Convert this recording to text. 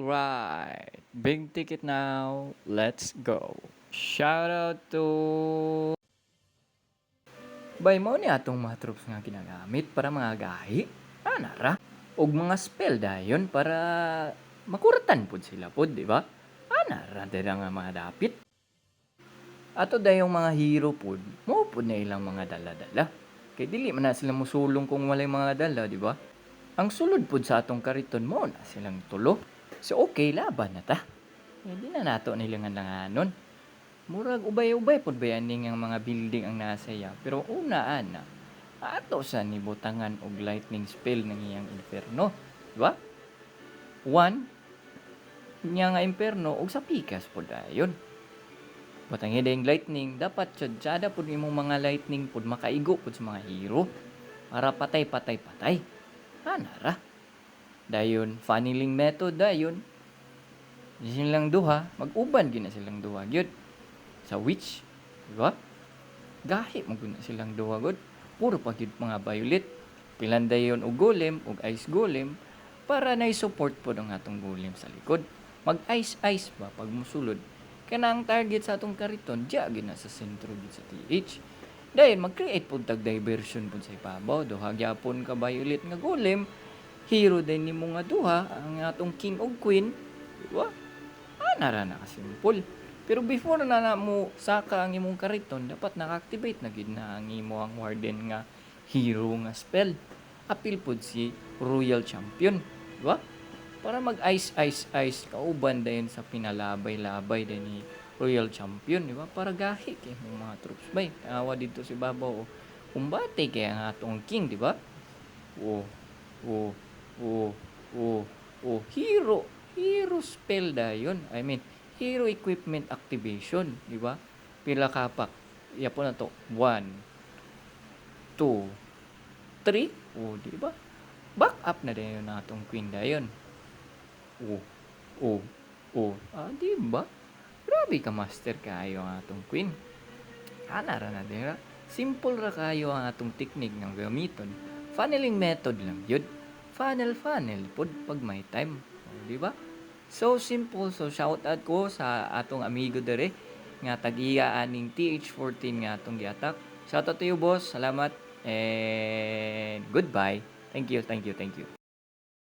Alright, big ticket now. Let's go. Shout out to Bay mo ni atong mga troops nga ginagamit para mga gahi. Ana ra. Og mga spell dayon para makuratan pud sila pud, di ba? Ana ra dira nga mga dapit. Ato dayong mga hero pud, mo pud na ilang mga dala-dala. Kay dili man na sila musulong kung walay mga dala, di ba? Ang sulod pud sa atong kariton mo na silang tulo. So okay, laban na ta. Hindi na nato nilang langanon. Murag ubay-ubay pud ba yan nga mga building ang nasaya. Pero una ana, ato sa nibutangan og lightning spell ng iyang inferno. Diba? One, niya nga inferno og sa pikas pud dayon. Batangi dayong lightning, dapat tsadsada pud imong mga lightning pud makaigo pud sa mga hero. Para patay. Ana ra. Dayon, funneling method dayon. Silang duha, mag-uban gina silang duha gyud sa witch, di ba? Gahi mo guna silang duha gud. Puro pa gyud mga violet. Pilan dayon og golem og ice golem para na support po ang atong golem sa likod. Mag ice ba pag musulod. Kana ang target sa atong kariton, diya gina sa sentro gid sa TH. Dayon mag-create pud tag diversion pud sa ibabaw. Duha gyapon ka violet nga golem. Hero din nimo nga duha ang atong king og queen, di ba? Ana ra na simple. Pero before na mo saka ang imong kariton, dapat naka-activate na gid na ang imo ang warden nga hero nga spell. Apil pod si Royal Champion, di ba? Para mag ice kauban dayon sa pinalabay-labay din ni Royal Champion, di ba? Para gahi kay mga troops bay. Awa dito si babaw kumbate kay ang atong king, di ba? Oh, oh, oh, oh, oh, hero spell dayon. I mean, hero equipment activation, di ba? Pila kapak. Yapo na to. 1, 2, 3. Oh, di ba? Back up na dayon na atong queen dayon. Oh, oh, oh. Ah, di ba? Grabe ka master kayo ang atong queen. Ana ra na dira. Simple ra kayo ang atong technique ng gamiton. Funneling method lang yun. Funnel pod pag may time. Oh, di ba? So simple. So shout out ko sa atong amigo dere nga tag-iya aning TH14 nga atong giatak. Shout out to you boss. Salamat and goodbye. Thank you.